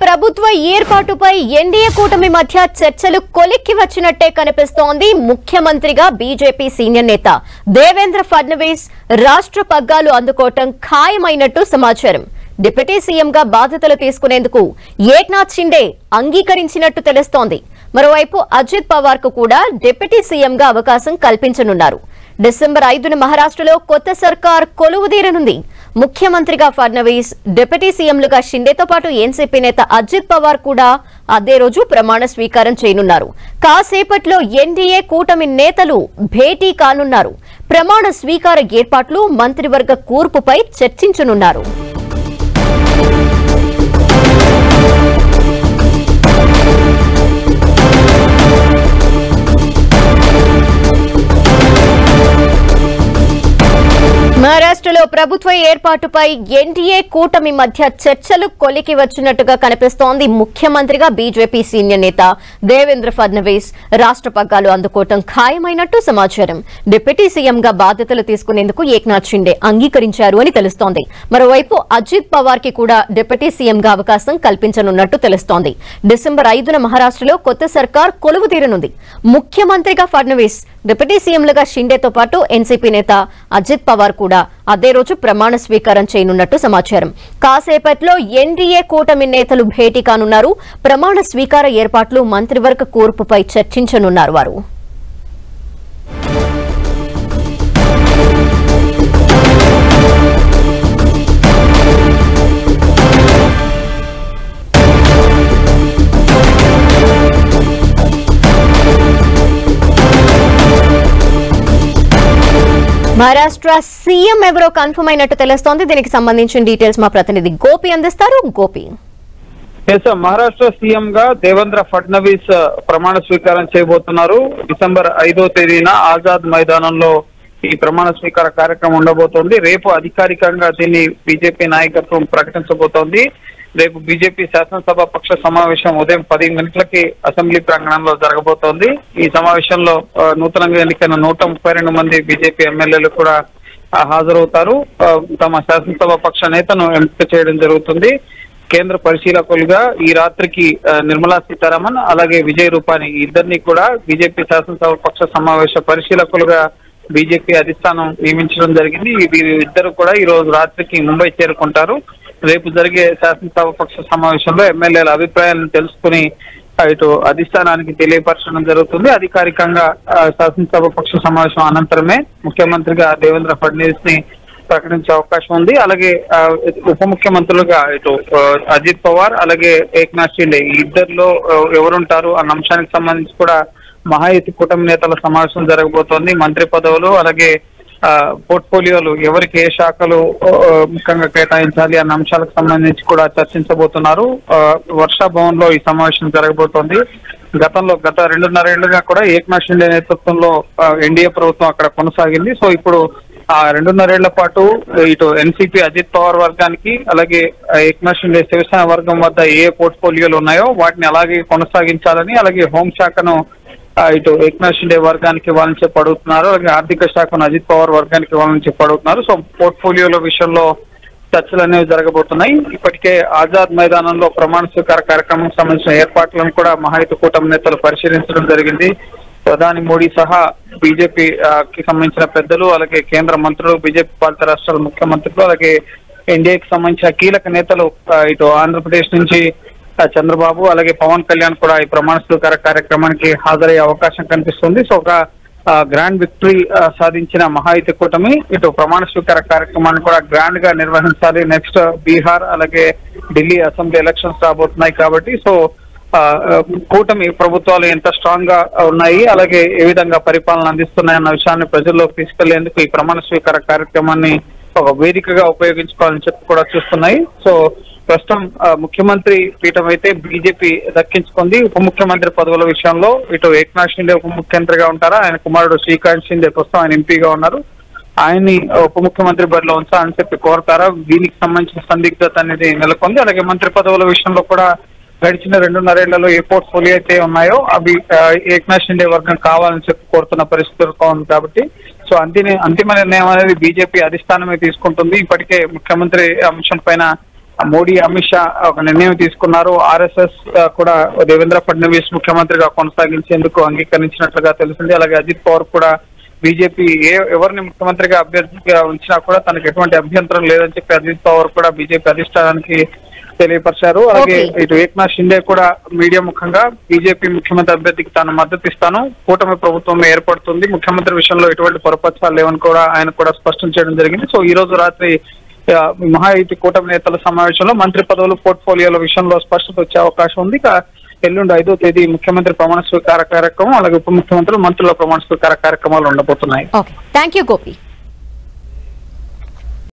ప్రభుత్వ ఏర్పాటుపై ఎన్డీఏ కూటమి మధ్య చర్చలు కొలిక్కి వచ్చినట్టే కనిపిస్తోంది. ముఖ్యమంత్రిగా బీజేపీ సీనియర్ నేత దేవేంద్ర ఫడ్నవీస్ రాష్ట్ర పగ్గాలు అందుకోవటం ఖాయమైనట్టు సమాచారం. డిప్యూటీ సీఎంగా బాధ్యతలు తీసుకునేందుకు ఏక్నాథ్ షిండే అంగీకరించినట్టు తెలుస్తోంది. మరోవైపు అజిత్ పవార్ కు కూడా డిప్యూటీ సీఎంగా అవకాశం కల్పించనున్నారు. డిసెంబర్ 5న మహారాష్ట్రలో కొత్త సర్కార్ కొలువుదీరనుంది. ముఖ్యమంత్రిగా ఫడ్నవీస్, డిప్యూటీ సీఎంలుగా షిండేతో పాటు ఎన్సీపీ నేత అజిత్ పవార్ కూడా అదే రోజు ప్రమాణ స్వీకారం చేయనున్నారు. కాసేపట్లో ఎన్డీఏ కూటమి నేతలు భేటీ కానున్నారు. ప్రమాణ స్వీకార ఏర్పాట్లు, మంత్రివర్గ కూర్పుపై చర్చించనున్నారు. మహారాష్ట్రలో ప్రభుత్వ ఏర్పాటుపై ఎన్డీఏ కూటమి మధ్య చర్చలు కొలికి వచ్చినట్టుగా కనిపిస్తోంది. ముఖ్యమంత్రిగా బీజేపీ సీనియర్ నేత దేవేంద్ర ఫడ్నవీస్ రాష్ట్ర పగ్గాలు అందుకోవటం ఖాయమైనట్టు సమాచారం. డిప్యూటీ సీఎంగా బాధ్యతలు తీసుకునేందుకు ఏక్నాథ్ షిండే అంగీకరించారు అని తెలుస్తోంది. మరోవైపు అజిత్ పవార్ కి కూడా డిప్యూటీ సీఎంగా అవకాశం కల్పించనున్నట్టు తెలుస్తోంది. డిసెంబర్ 5న మహారాష్ట్రలో కొత్త సర్కార్ కొలువుదీరనుంది. ముఖ్యమంత్రిగా ఫడ్నవీస్, డిప్యూటీ సీఎంలుగా షిండేతో పాటు ఎన్సీపీ నేత అజిత్ పవార్ కూడా అదే రోజు ప్రమాణ స్వీకారం చేయనున్నట్టు సమాచారం. కాసేపట్లో ఎన్డీఏ కూటమి నేతలు భేటీ కానున్నారు. ప్రమాణ స్వీకార ఏర్పాట్లు, మంత్రివర్గ కూర్పుపై చర్చించనున్నారు వారు. మహారాష్ట్ర సీఎం ఎవరో కన్ఫర్మ్ అయినట్టు తెలుస్తోంది. దీనికి సంబంధించిన డీటెయిల్స్ మా ప్రతినిధి గోపి అందిస్తారు. గోపి, మహారాష్ట్ర సీఎం గా దేవేంద్ర ఫడ్నవీస్ ప్రమాణ స్వీకారం చేయబోతున్నారు. డిసెంబర్ 5వ తేదీన ఆజాద్ మైదానంలో ఈ ప్రమాణ స్వీకార కార్యక్రమం ఉండబోతోంది. రేపు అధికారికంగా దీన్ని బీజేపీ నాయకత్వం ప్రకటించబోతోంది. రేపు బీజేపీ శాసనసభ పక్ష సమావేశం ఉదయం 10 గంటలకి అసెంబ్లీ ప్రాంగణంలో జరగబోతోంది. ఈ సమావేశంలో నూతనంగా ఎన్నికైన 132 మంది బీజేపీ ఎమ్మెల్యేలు కూడా హాజరవుతారు. తమ శాసనసభ పక్ష నేతను ఎంపిక చేయడం జరుగుతుంది. కేంద్ర పరిశీలకులుగా ఈ రాత్రికి నిర్మలా సీతారామన్, అలాగే విజయ్ రూపానీ ఇద్దరిని కూడా బీజేపీ శాసనసభ పక్ష సమావేశ పరిశీలకులుగా బీజేపీ అధిష్టానం నియమించడం జరిగింది. వీరిద్దరు కూడా ఈ రోజు రాత్రికి ముంబై చేరుకుంటారు. రేపు జరిగే శాసనసభ పక్ష సమావేశంలో ఎమ్మెల్యేల అభిప్రాయాలను తెలుసుకుని ఇటు అధిష్టానానికి తెలియపరచడం జరుగుతుంది. అధికారికంగా శాసనసభ పక్ష సమావేశం అనంతరమే ముఖ్యమంత్రిగా దేవేంద్ర ఫడ్నవీస్ ని ప్రకటించే అవకాశం ఉంది. అలాగే ఉప ముఖ్యమంత్రులుగా ఇటు అజిత్ పవార్, అలాగే ఏక్నాథ్ షిండే ఈ ఇద్దరిలో ఎవరుంటారు అన్న అంశానికి సంబంధించి కూడా మహాయుతి కూటమి నేతల సమావేశం జరగబోతోంది. మంత్రి పదవులు, అలాగే పోర్ట్ఫోలియోలు ఎవరికి ఏ శాఖలు ముఖ్యంగా కేటాయించాలి అన్న అంశాలకు సంబంధించి కూడా చర్చించబోతున్నారు. వర్షాభవన్ లో ఈ సమావేశం జరగబోతోంది. గత 2.5 ఏళ్లుగా కూడా ఏక్నాథ్ షిండే నేతృత్వంలో ఎన్డీఏ ప్రభుత్వం అక్కడ కొనసాగింది. సో ఇప్పుడు ఆ 2.5 ఏళ్ల పాటు ఇటు ఎన్సీపీ అజిత్ పవార్ వర్గానికి, అలాగే ఏక్నాథ్ షిండే శివసేన వర్గం వద్ద ఏ పోర్ట్ఫోలియోలు ఉన్నాయో వాటిని అలాగే కొనసాగించాలని, అలాగే హోంశాఖను ఇటు ఏక్నాథ్ షిండే వర్గానికి ఇవ్వాలని చెప్పి అడుగుతున్నారు. అలాగే ఆర్థిక శాఖను అజిత్ పవార్ వర్గానికి ఇవ్వాలని చెప్పి అడుగుతున్నారు. సో పోర్ట్ఫోలియోల విషయంలో చర్చలు అనేవి జరగబోతున్నాయి. ఇప్పటికే ఆజాద్ మైదానంలో ప్రమాణ స్వీకార కార్యక్రమం సంబంధించిన ఏర్పాట్లను కూడా మహాయుతి కూటమి నేతలు పరిశీలించడం జరిగింది. ప్రధాని మోడీ సహా బీజేపీకి సంబంధించిన పెద్దలు, అలాగే కేంద్ర మంత్రులు, బీజేపీ పాలిత రాష్ట్రాల ముఖ్యమంత్రులు, అలాగే ఎన్డీఏకి సంబంధించిన కీలక నేతలు ఇటు ఆంధ్రప్రదేశ్ నుంచి చంద్రబాబు, అలాగే పవన్ కళ్యాణ్ కూడా ఈ ప్రమాణ స్వీకార కార్యక్రమానికి హాజరయ్యే అవకాశం కనిపిస్తుంది. సో ఒక గ్రాండ్ విక్టరీ సాధించిన మహాయుతి కూటమి ఇటు ప్రమాణ స్వీకార కార్యక్రమాన్ని కూడా గ్రాండ్ గా నిర్వహించాలి. నెక్స్ట్ బీహార్, అలాగే ఢిల్లీ అసెంబ్లీ ఎలక్షన్స్ రాబోతున్నాయి కాబట్టి సో కూటమి ప్రభుత్వాలు ఎంత స్ట్రాంగ్ గా ఉన్నాయి, అలాగే ఏ విధంగా పరిపాలన అందిస్తున్నాయన్న విషయాన్ని ప్రజల్లోకి తీసుకెళ్లేందుకు ఈ ప్రమాణ స్వీకార కార్యక్రమాన్ని ఒక వేదికగా ఉపయోగించుకోవాలని చెప్పి కూడా చూస్తున్నాయి. సో ప్రస్తుతం ముఖ్యమంత్రి పీఠం అయితే బీజేపీ దక్కించుకుంది. ఉప ముఖ్యమంత్రి పదవుల విషయంలో ఇటు ఏక్నాథ్ షిండే ఉప ముఖ్యమంత్రిగా ఉంటారా, ఆయన కుమారుడు శ్రీకాంత్ షిండే ప్రస్తుతం ఆయన ఎంపీగా ఉన్నారు, ఆయన్ని ఉప ముఖ్యమంత్రి బరిలో ఉంచాలని చెప్పి కోరతారా, దీనికి సంబంధించిన సందిగ్ధత అనేది నెలకొంది. అలాగే మంత్రి పదవుల విషయంలో కూడా గడిచిన 2.5 ఏళ్లలో ఏ పోర్ట్ఫోలియో అయితే ఉన్నాయో అవి ఏక్నాథ్ షిండే వర్గం కావాలని చెప్పి కోరుతున్న పరిస్థితులు ఉంది కాబట్టి సో అంతిమ నిర్ణయం అనేది బీజేపీ అధిష్టానమే తీసుకుంటుంది. ఇప్పటికే ముఖ్యమంత్రి అంశం పైన మోడీ అమిత్ షా ఒక నిర్ణయం తీసుకున్నారు. RSS కూడా దేవేంద్ర ఫడ్నవీస్ ముఖ్యమంత్రిగా కొనసాగించేందుకు అంగీకరించినట్లుగా తెలిసింది. అలాగే అజిత్ పవార్ కూడా బీజేపీ ఎవరిని ముఖ్యమంత్రిగా అభ్యర్థిగా ఉంచినా కూడా తనకు ఎటువంటి అభ్యంతరం లేదని చెప్పి అజిత్ పవార్ కూడా బీజేపీ అధిష్టానానికి తెలియపరిచారు. అలాగే ఇటు ఏక్నాథ్ షిండే కూడా మీడియా ముఖంగా బీజేపీ ముఖ్యమంత్రి అభ్యర్థికి తాను మద్దతు ఇస్తాను, కూటమి ప్రభుత్వం ఏర్పడుతుంది, ముఖ్యమంత్రి విషయంలో ఎటువంటి పొరపక్షాలు లేవని కూడా ఆయన కూడా స్పష్టం చేయడం జరిగింది. సో ఈ రోజు రాత్రి మహాయుతి కూటమి నేతల సమావేశంలో మంత్రి పదవులు పోర్ట్ఫోలియోల విషయంలో స్పష్టత వచ్చే అవకాశం ఉంది. ఇక ఎల్లుండి 5వ తేదీ ముఖ్యమంత్రి ప్రమాణ స్వీకార కార్యక్రమం, అలాగే ఉప ముఖ్యమంత్రులు మంత్రుల ప్రమాణ స్వీకార కార్యక్రమాలు ఉండబోతున్నాయి. Thank you Gopi.